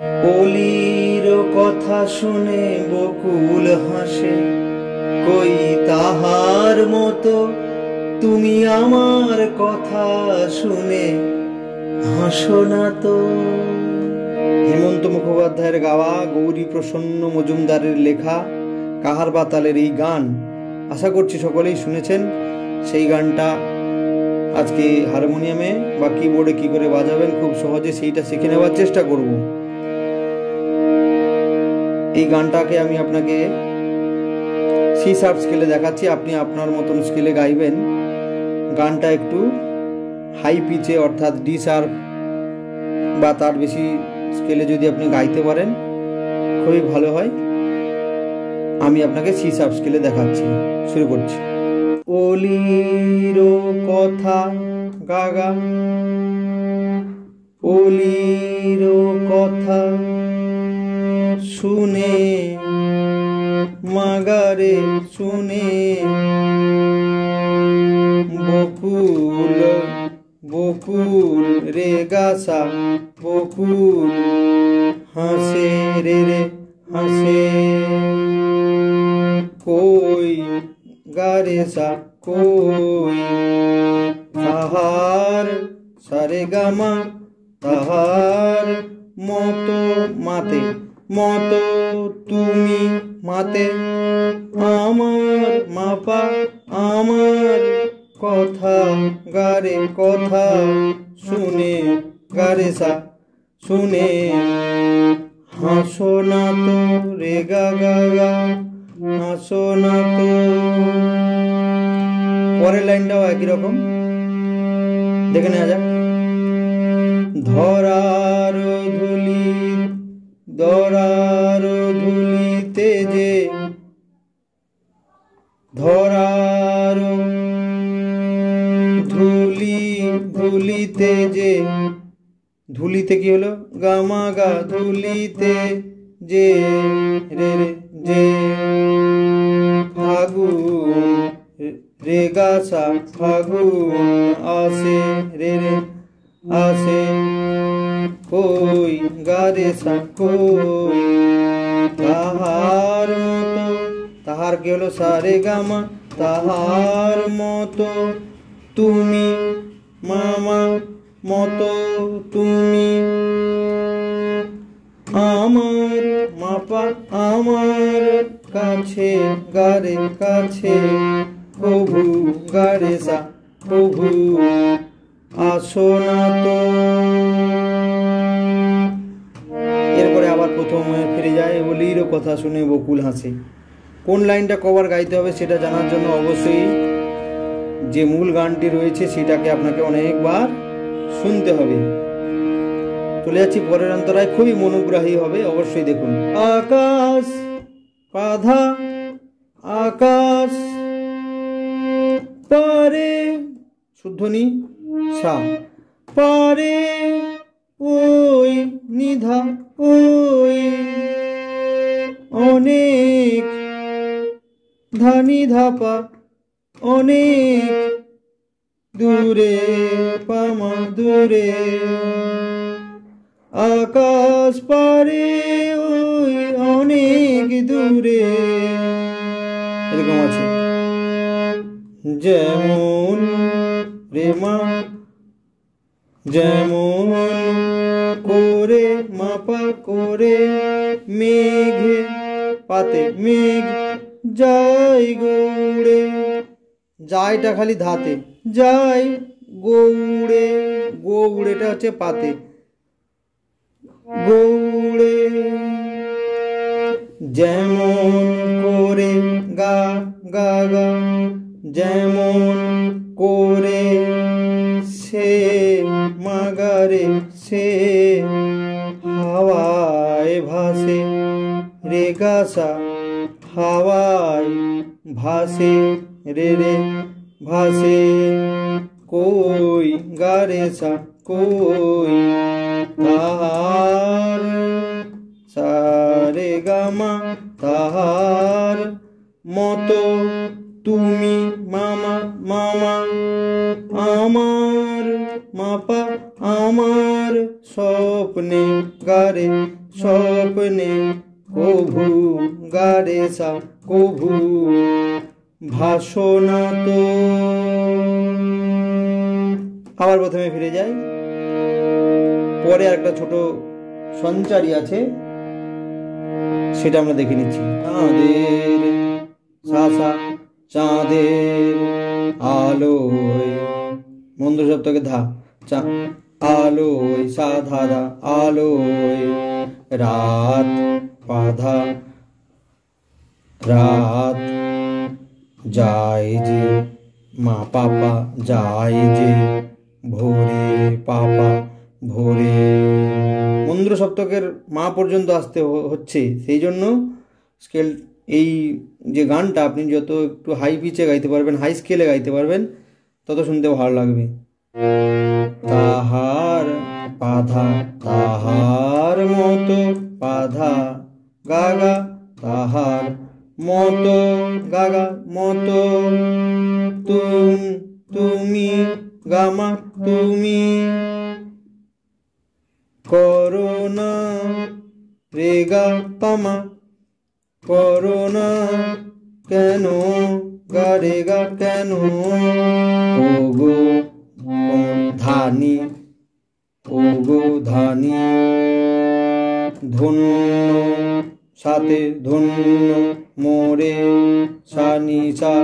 কলির কথা শুনে বকুল হাসে, কই তাহার মতো তুমি আমার কথা শুনে হাসো না তো। হেমন্ত মুখোপাধ্যায়ের গাওয়া, গৌরী প্রসন্ন মজুমদারের লেখা কাহার বাতালের এই গান আশা করছি সকলেই শুনেছেন। সেই গানটা আজকে হারমোনিয়ামে বা কিবোর্ডে কি করে বাজাবেন খুব সহজে সেইটা শিখে নেওয়ার চেষ্টা করব। এই গানটাকে আমি আপনাকে সি শার্প স্কেলে দেখাচ্ছি, আপনি আপনার মতন স্কেলে গাইবেন। গানটা একটু হাই পিচে অর্থাৎ ডি শার্প বা তার বেশি স্কেলে যদি আপনি গাইতে পারেন খুবই ভালো হয়। আমি আপনাকে সি শার্প স্কেলে দেখাচ্ছি, শুরু করছি। অলির কথা গাগা, অলির কথা শুনে মাগারে শুনে, বকুল বকুল রে গাছা বকুল হাসে রে রে হাসে, কই গারে সা কই তাহার সারে গামা তাহার মতো মাতে মতো তুমি মাতে, আমার মাপা আমার কথা গারে কথা শুনে গারে সা শুনে, হাসো না তো রে গা গা গা হাসো না তো। পরের লাইনটাও একই রকম, দেখে নেওয়া যাক। ধরার ধুলি ধরার ধুলিতে যে, ধরার ধুলি ধুলিতে যে, ধুলিতে কি হলো গামা গা ধুলিতে যে রে রে যে, ফাগুন রে গাছা ফাগুন আসে রে রে আসে, কই গারে সা কই তাহার মতো, তাহার কি হলো সারে গামা তাহার মতো তুমি মামা মতো তুমি, আমার মাপা আমার কাছে গারে কাছে, প্রভু গারে সা প্রভু আসো না তো। এরপরে আবার প্রথম ফিরে যায়, অলির কথা শুনে বকুল হাসে। কোন লাইনটা কবার গাইতে হবে সেটা জানার জন্য অবশ্যই যে মূল গানটি রয়েছে সেটাকে আপনাকে অনেকবার শুনতে হবে। চলে যাচ্ছি পরের অন্তরায়, খুবই মনোগ্রাহী হবে, অবশ্যই দেখুন। আকাশ পাধা আকাশ পারে শুদ্ধনি সা পারে, ওই নিধা ওই অনেক ধানি ধাপা অনেক দূরে পামা দূরে, আকাশ পারে ওই অনেক দূরে, এরকম আছে। যেমন রেমা যেমন করে মাপা করে, মেঘে পাতে মেঘ যাই গৌড়ে, যাইটা খালি ধাতে যাই গৌড়ে, গৌড়েটা হচ্ছে পাতে গৌড়ে, যেমন করে গা গা গা যেমন করে, সে মাগারে সে হাওয়ায় ভাসে রে গাছা হাওয়ায় ভাসে রে রে ভাসে, কই গারে সা কই তাহার সারে গামা তাহার মতো তুমি মামা মামা, আমার মাপা আমার স্বপ্নে গারে স্বপ্নে কভু গারে সা কভু ভাসনা তো। আবার প্রথমে ফিরে যাই। পরে একটা ছোট সঞ্চারী আছে, সেটা আমরা দেখে নিচ্ছি। চাঁদের সাসা চাঁদের আলোয়, মন্দ্র সপ্তকে ধা, আলোয় সাধা ধা আলোয় রাত পাধা, রাত যায় যে মা পাপা যায় যে ভোরে পাপা ভোরে। মন্দ্র সপ্তকের মা পর্যন্ত আসতে হচ্ছে, সেই জন্য স্কেল, এই যে গানটা আপনি যত একটু হাই পিচে গাইতে পারবেন, হাই স্কেলে গাইতে পারবেন, তত শুনতে ভালো লাগবে। তাহার পাধা তাহার মতো পাধা গাগা, তাহার মতো গাগা মতো, তুমি গামা তুমি করোনা রেগা পামা, করোনা কেন গারেগা কেন, ওগো ধানি ওগো ধানি, ধন্য সাথে ধন্য মোরে সানি সা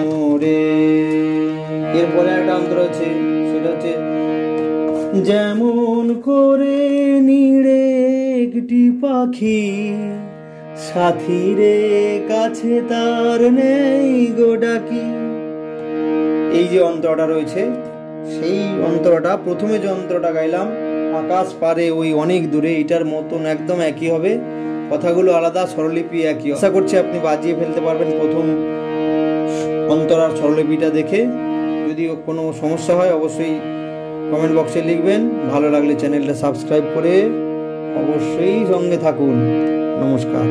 মোরে। এরপরে একটা অন্তর আছে, সেটা হচ্ছে যেমন করে নিড়ে একটি পাখি সাথীরে কাছে তার নেই গো ডাকি। এই যে অন্তরটা রয়েছে, সেই অন্তরটা প্রথমে যে অন্তরটা গাইলাম আকাশ পারে ওই অনেক দূরে, এটার মতন একদম একই হবে, কথাগুলো আলাদা, স্বরলিপি একই। আশা করছি আপনি বাজিয়ে ফেলতে পারবেন প্রথম অন্তর আর স্বরলিপিটা দেখে। যদি কোনো সমস্যা হয় অবশ্যই কমেন্ট বক্সে লিখবেন। ভালো লাগলে চ্যানেলটা সাবস্ক্রাইব করে অবশ্যই সঙ্গে থাকুন। নমস্কার।